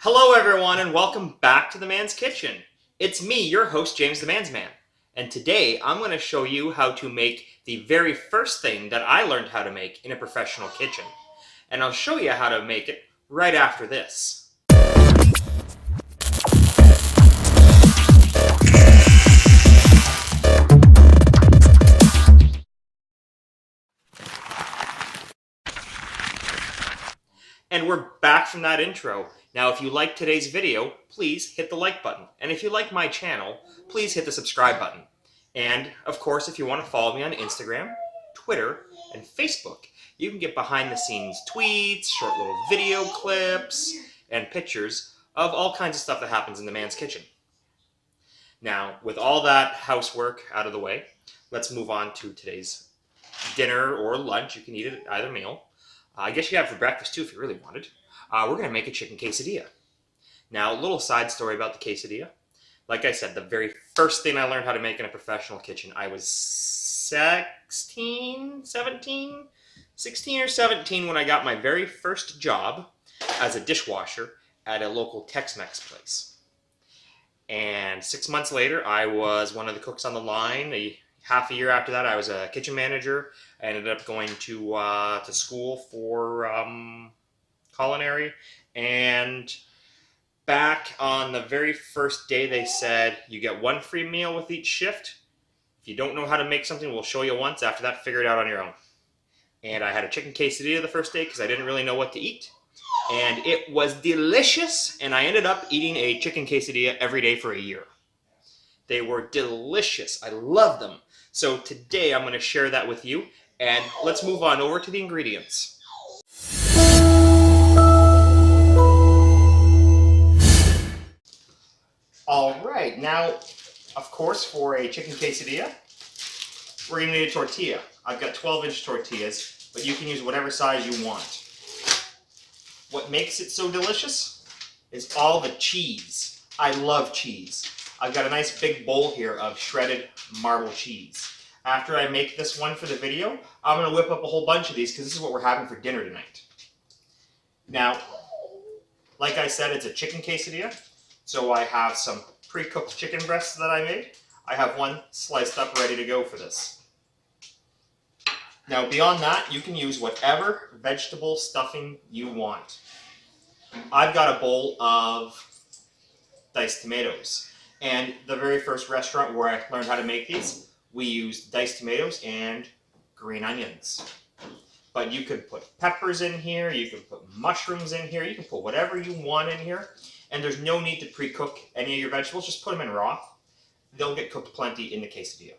Hello everyone and welcome back to The Man's Kitchen. It's me, your host, James the Man's Man. And today I'm going to show you how to make the very first thing that I learned how to make in a professional kitchen. And I'll show you how to make it right after this. And we're back from that intro. Now, if you like today's video, please hit the like button. And if you like my channel, please hit the subscribe button. And, of course, if you want to follow me on Instagram, Twitter, and Facebook, you can get behind-the-scenes tweets, short little video clips, and pictures of all kinds of stuff that happens in the man's kitchen. Now, with all that housework out of the way, let's move on to today's dinner or lunch. You can eat it at either meal. I guess you have it for breakfast too if you really wanted. We're going to make a chicken quesadilla. Now, a little side story about the quesadilla. Like I said, the very first thing I learned how to make in a professional kitchen, I was 16 or 17 when I got my very first job as a dishwasher at a local Tex-Mex place. And 6 months later, I was one of the cooks on the line. Half a year after that, I was a kitchen manager. I ended up going to school for culinary. And back on the very first day, they said, you get one free meal with each shift. If you don't know how to make something, we'll show you once. After that, figure it out on your own. And I had a chicken quesadilla the first day because I didn't really know what to eat. And it was delicious. And I ended up eating a chicken quesadilla every day for a year. They were delicious. I love them. So today I'm going to share that with you. And let's move on over to the ingredients. All right, now, of course, for a chicken quesadilla, we're going to need a tortilla. I've got 12-inch tortillas, but you can use whatever size you want. What makes it so delicious is all the cheese. I love cheese. I've got a nice big bowl here of shredded marble cheese. After I make this one for the video, I'm going to whip up a whole bunch of these because this is what we're having for dinner tonight. Now, like I said, it's a chicken quesadilla. So I have some pre-cooked chicken breasts that I made. I have one sliced up ready to go for this. Now, beyond that, you can use whatever vegetable stuffing you want. I've got a bowl of diced tomatoes. And the very first restaurant where I learned how to make these, we used diced tomatoes and green onions. But you could put peppers in here, you can put mushrooms in here, you can put whatever you want in here. And there's no need to pre-cook any of your vegetables, just put them in raw. They'll get cooked plenty in the quesadilla.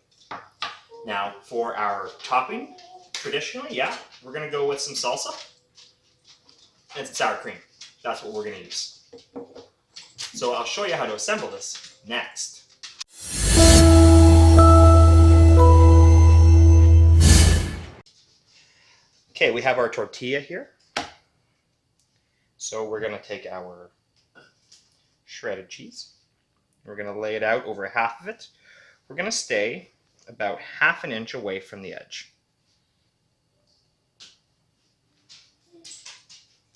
Now, for our topping, traditionally, we're going to go with some salsa and some sour cream. That's what we're going to use. So I'll show you how to assemble this next. Okay, we have our tortilla here. So we're going to take our shredded cheese. We're going to lay it out over half of it. We're going to stay about ½ an inch away from the edge.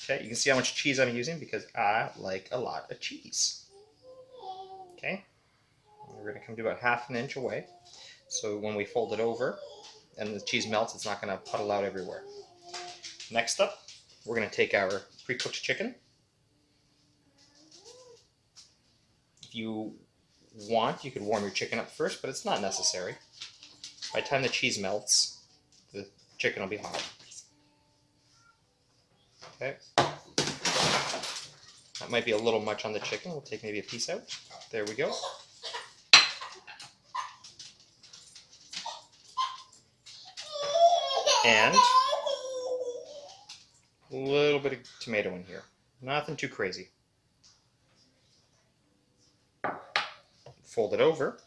Okay, you can see how much cheese I'm using because I like a lot of cheese. Okay, we're going to come to about ½ an inch away. So when we fold it over and the cheese melts, it's not going to puddle out everywhere. Next up, we're going to take our pre-cooked chicken. If you want, you could warm your chicken up first, but it's not necessary. By the time the cheese melts, the chicken will be hot. Okay. That might be a little much on the chicken. We'll take maybe a piece out. There we go. And a little bit of tomato in here. Nothing too crazy. Fold it over,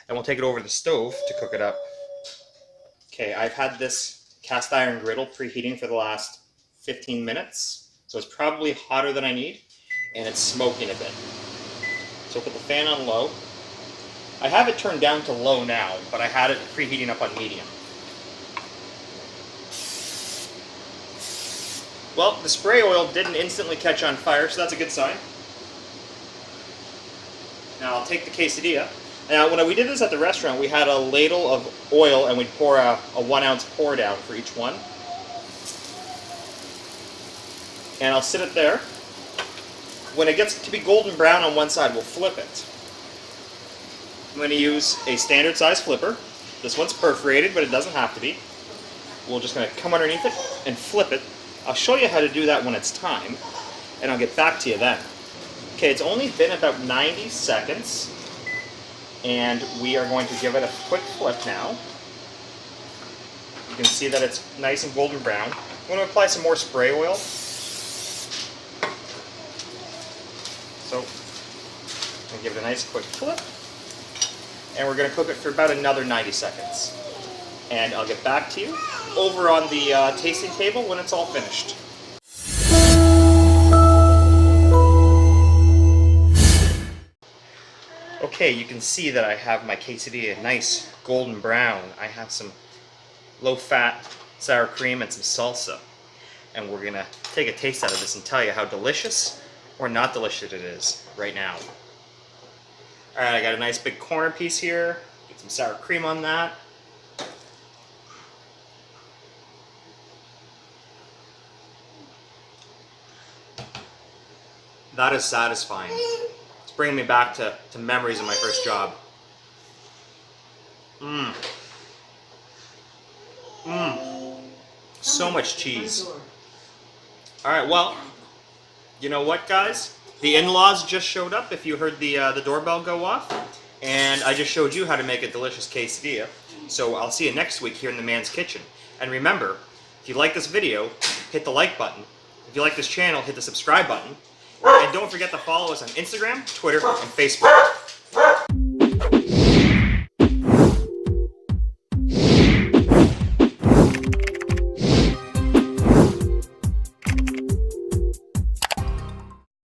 and we'll take it over to the stove to cook it up. Okay, I've had this cast iron griddle preheating for the last 15 minutes, so it's probably hotter than I need, and it's smoking a bit. So put the fan on low. I have it turned down to low now, but I had it preheating up on medium. Well, the spray oil didn't instantly catch on fire, so that's a good sign. Now I'll take the quesadilla. Now when we did this at the restaurant, we had a ladle of oil and we'd pour a 1 ounce pour down for each one. And I'll sit it there. When it gets to be golden brown on one side, we'll flip it. I'm going to use a standard size flipper. This one's perforated, but it doesn't have to be. We're just going to come underneath it and flip it. I'll show you how to do that when it's time, and I'll get back to you then. Okay, it's only been about 90 seconds, and we are going to give it a quick flip now. You can see that it's nice and golden brown. I'm going to apply some more spray oil. So, I'm going to give it a nice quick flip, and we're going to cook it for about another 90 seconds. And I'll get back to you over on the tasting table when it's all finished. Okay, you can see that I have my quesadilla nice golden brown. I have some low-fat sour cream and some salsa. And we're going to take a taste out of this and tell you how delicious or not delicious it is right now. Alright, I got a nice big corner piece here. Get some sour cream on that. That is satisfying. It's bringing me back to memories of my first job. Mmm. Mmm. So much cheese. Alright, well, you know what, guys? The in-laws just showed up, if you heard the doorbell go off. And I just showed you how to make a delicious quesadilla. So I'll see you next week here in the Man's Kitchen. And remember, if you like this video, hit the like button. If you like this channel, hit the subscribe button. And don't forget to follow us on Instagram, Twitter, and Facebook.